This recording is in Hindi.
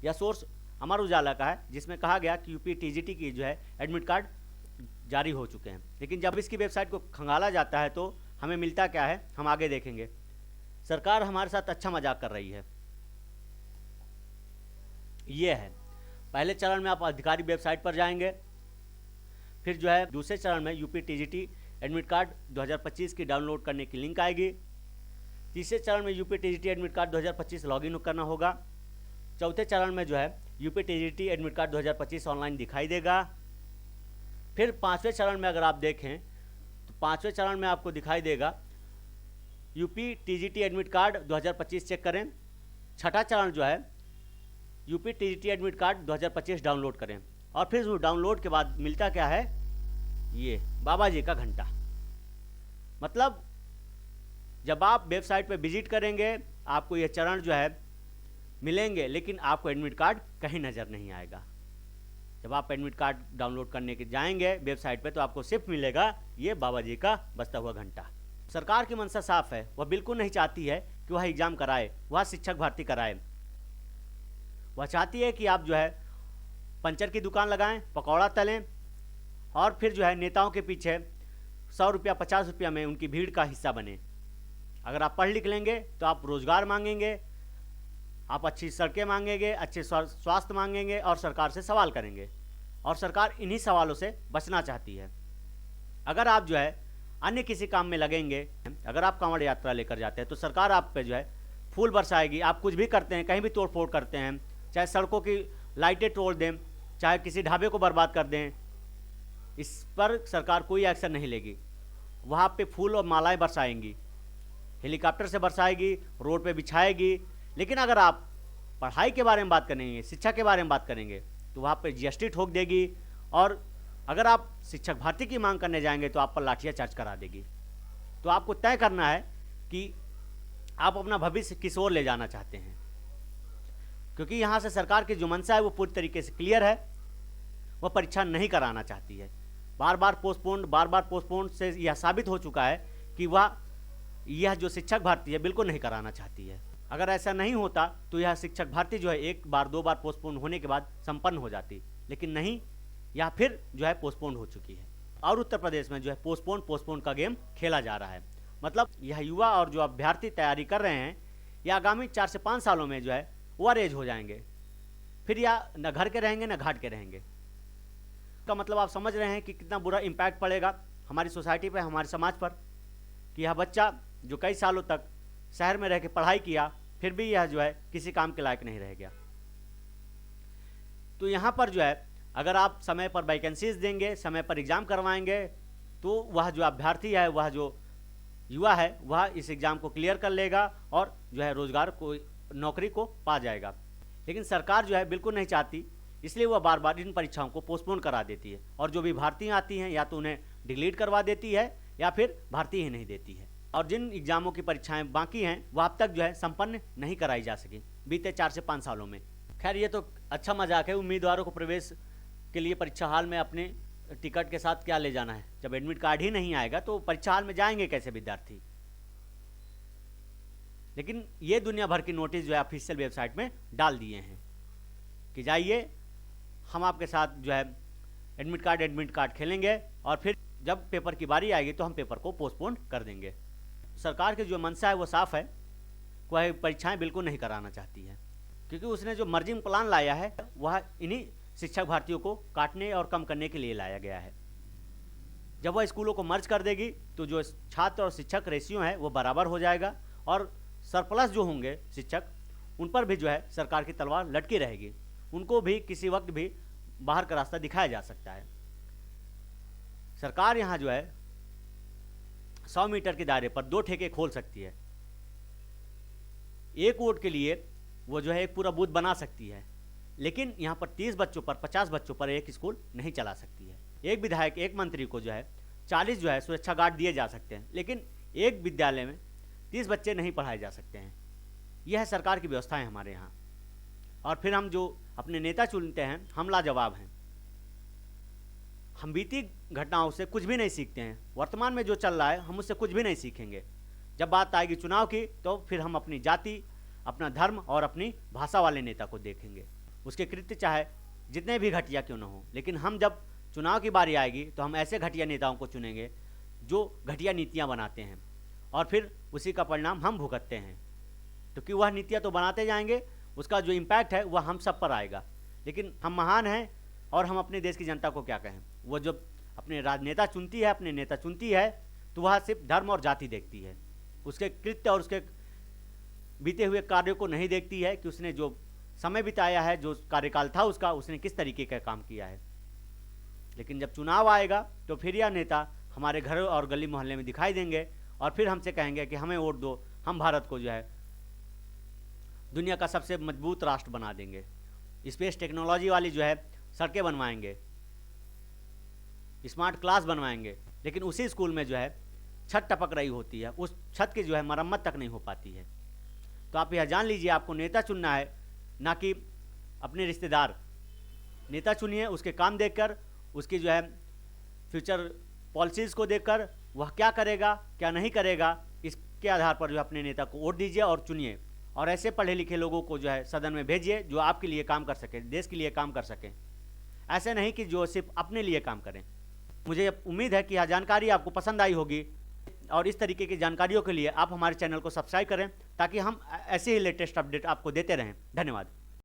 यह सोर्स अमर उजाला का है, जिसमें कहा गया कि यूपी टीजीटी की जो है एडमिट कार्ड जारी हो चुके हैं। लेकिन जब इसकी वेबसाइट को खंगाला जाता है तो हमें मिलता क्या है, हम आगे देखेंगे। सरकार हमारे साथ अच्छा मजाक कर रही है। ये है पहले चरण में, आप अधिकारी वेबसाइट पर जाएंगे, फिर जो है दूसरे चरण में यूपी टीजीटी एडमिट कार्ड 2025 की डाउनलोड करने की लिंक आएगी। तीसरे चरण में UP TGT admit card 2025 login करना होगा। चौथे चरण में जो है UP TGT admit card 2025 online दिखाई देगा। फिर पाँचवें चरण में अगर आप देखें तो पाँचवें चरण में आपको दिखाई देगा UP TGT admit card 2025 check करें। छठा चरण जो है UP TGT admit card 2025 download करें। और फिर उस डाउनलोड के बाद मिलता क्या है, ये बाबा जी का घंटा। मतलब जब आप वेबसाइट पे विजिट करेंगे आपको ये चरण जो है मिलेंगे, लेकिन आपको एडमिट कार्ड कहीं नज़र नहीं आएगा। जब आप एडमिट कार्ड डाउनलोड करने के जाएंगे वेबसाइट पे तो आपको सिर्फ मिलेगा ये बाबा जी का बजता हुआ घंटा। सरकार की मंशा साफ है, वह बिल्कुल नहीं चाहती है कि वह एग्जाम कराए, वह शिक्षक भर्ती कराए। वह चाहती है कि आप जो है पंचर की दुकान लगाएं, पकौड़ा तलें और फिर जो है नेताओं के पीछे 100 रुपया 50 रुपया में उनकी भीड़ का हिस्सा बने। अगर आप पढ़ लिख लेंगे तो आप रोजगार मांगेंगे, आप अच्छी सड़कें मांगेंगे, अच्छे स्वास्थ्य मांगेंगे और सरकार से सवाल करेंगे। और सरकार इन्हीं सवालों से बचना चाहती है। अगर आप जो है अन्य किसी काम में लगेंगे, अगर आप कांवड़ यात्रा लेकर जाते हैं तो सरकार आप पे जो है फूल बरसाएगी। आप कुछ भी करते हैं, कहीं भी तोड़ फोड़ करते हैं, चाहे सड़कों की लाइटें तोड़ दें, चाहे किसी ढाबे को बर्बाद कर दें, इस पर सरकार कोई एक्शन नहीं लेगी। वहाँ पे फूल और मालाएं बरसाएंगी, हेलीकॉप्टर से बरसाएगी, रोड पे बिछाएगी। लेकिन अगर आप पढ़ाई के बारे में बात करेंगे, शिक्षा के बारे में बात करेंगे तो वहाँ पे जीएसटी ठोक देगी। और अगर आप शिक्षक भर्ती की मांग करने जाएंगे तो आप पर लाठियाँ चार्ज करा देगी। तो आपको तय करना है कि आप अपना भविष्य किस ओर ले जाना चाहते हैं, क्योंकि यहाँ से सरकार की जो मंशा है वो पूरी तरीके से क्लियर है। वह परीक्षा नहीं कराना चाहती है। बार बार पोस्टपोन से यह साबित हो चुका है कि वह यह जो शिक्षक भर्ती है बिल्कुल नहीं कराना चाहती है। अगर ऐसा नहीं होता तो यह शिक्षक भर्ती जो है एक बार दो बार पोस्टपोन होने के बाद संपन्न हो जाती, लेकिन नहीं, यह फिर जो है पोस्टपोन हो चुकी है। और उत्तर प्रदेश में जो है पोस्टपोन का गेम खेला जा रहा है। मतलब यह युवा और जो अभ्यर्थी तैयारी कर रहे हैं यह आगामी 4 से 5 सालों में जो है ओवर एज हो जाएंगे, फिर या न घर के रहेंगे न घाट के रहेंगे। का मतलब आप समझ रहे हैं कि कितना बुरा इम्पैक्ट पड़ेगा हमारी सोसाइटी पर, हमारे समाज पर, कि यह बच्चा जो कई सालों तक शहर में रह के पढ़ाई किया फिर भी यह जो है किसी काम के लायक नहीं रह गया। तो यहाँ पर जो है अगर आप समय पर वैकेंसीज देंगे, समय पर एग्ज़ाम करवाएंगे तो वह जो अभ्यर्थी है, वह जो युवा है, वह इस एग्ज़ाम को क्लियर कर लेगा और जो है रोज़गार को, नौकरी को पा जाएगा। लेकिन सरकार जो है बिल्कुल नहीं चाहती, इसलिए वह बार बार इन परीक्षाओं को पोस्टपोन करा देती है। और जो भी भर्ती आती हैं या तो उन्हें डिलीट करवा देती है या फिर भर्ती ही नहीं देती है। और जिन एग्जामों की परीक्षाएं बाकी हैं वह अब तक जो है संपन्न नहीं कराई जा सकी बीते 4 से 5 सालों में। खैर ये तो अच्छा मजाक है। उम्मीदवारों को प्रवेश के लिए परीक्षा हॉल में अपने टिकट के साथ क्या ले जाना है? जब एडमिट कार्ड ही नहीं आएगा तो परीक्षा हॉल में जाएंगे कैसे विद्यार्थी? लेकिन ये दुनिया भर की नोटिस जो है ऑफिशियल वेबसाइट में डाल दिए हैं कि जाइए, हम आपके साथ जो है एडमिट कार्ड खेलेंगे और फिर जब पेपर की बारी आएगी तो हम पेपर को पोस्टपोन कर देंगे। सरकार की जो मंशा है वो साफ है, वह परीक्षाएं बिल्कुल नहीं कराना चाहती है, क्योंकि उसने जो मर्जिंग प्लान लाया है वह इन्हीं शिक्षक भर्तियों को काटने और कम करने के लिए लाया गया है। जब वह स्कूलों को मर्ज कर देगी तो जो छात्र और शिक्षक रेशियो है वो बराबर हो जाएगा और सरप्लस जो होंगे शिक्षक, उन पर भी जो है सरकार की तलवार लटकी रहेगी। उनको भी किसी वक्त भी बाहर का रास्ता दिखाया जा सकता है। सरकार यहाँ जो है 100 मीटर के दायरे पर 2 ठेके खोल सकती है। एक वोट के लिए वो जो है एक पूरा बूथ बना सकती है, लेकिन यहाँ पर 30 बच्चों पर 50 बच्चों पर एक स्कूल नहीं चला सकती है। एक विधायक, एक मंत्री को जो है 40 जो है सुरक्षा गार्ड दिए जा सकते हैं, लेकिन एक विद्यालय में 30 बच्चे नहीं पढ़ाए जा सकते हैं। यह है सरकार की व्यवस्था है हमारे यहाँ। और फिर हम जो अपने नेता चुनते हैं हम लाजवाब हैं। हम बीती घटनाओं से कुछ भी नहीं सीखते हैं। वर्तमान में जो चल रहा है हम उससे कुछ भी नहीं सीखेंगे। जब बात आएगी चुनाव की तो फिर हम अपनी जाति, अपना धर्म और अपनी भाषा वाले नेता को देखेंगे। उसके कृत्य चाहे जितने भी घटिया क्यों न हो, लेकिन हम जब चुनाव की बारी आएगी तो हम ऐसे घटिया नेताओं को चुनेंगे जो घटिया नीतियाँ बनाते हैं और फिर उसी का परिणाम हम भुगतते हैं, क्योंकि वह नीतियाँ तो बनाते जाएंगे, उसका जो इम्पैक्ट है वह हम सब पर आएगा। लेकिन हम महान हैं और हम अपने देश की जनता को क्या कहें? वो जब अपने राजनेता चुनती है, अपने नेता चुनती है, तो वह सिर्फ धर्म और जाति देखती है, उसके कृत्य और उसके बीते हुए कार्यों को नहीं देखती है कि उसने जो समय बिताया है, जो कार्यकाल था उसका, उसने किस तरीके का काम किया है। लेकिन जब चुनाव आएगा तो फिर यह नेता हमारे घर और गली मोहल्ले में दिखाई देंगे और फिर हमसे कहेंगे कि हमें वोट दो, हम भारत को जो है दुनिया का सबसे मजबूत राष्ट्र बना देंगे, स्पेस टेक्नोलॉजी वाली जो है सड़कें बनवाएंगे, स्मार्ट क्लास बनवाएंगे। लेकिन उसी स्कूल में जो है छत टपक रही होती है, उस छत की जो है मरम्मत तक नहीं हो पाती है। तो आप यह जान लीजिए, आपको नेता चुनना है, ना कि अपने रिश्तेदार। नेता चुनिए उसके काम देखकर, उसकी जो है फ्यूचर पॉलिसीज़ को देखकर, वह क्या करेगा क्या नहीं करेगा, इसके आधार पर जो है अपने नेता को वोट दीजिए और चुनिए। और ऐसे पढ़े लिखे लोगों को जो है सदन में भेजिए जो आपके लिए काम कर सकें, देश के लिए काम कर सकें, ऐसे नहीं कि जो सिर्फ अपने लिए काम करें। मुझे उम्मीद है कि यह जानकारी आपको पसंद आई होगी और इस तरीके की जानकारियों के लिए आप हमारे चैनल को सब्सक्राइब करें ताकि हम ऐसे ही लेटेस्ट अपडेट आपको देते रहें। धन्यवाद।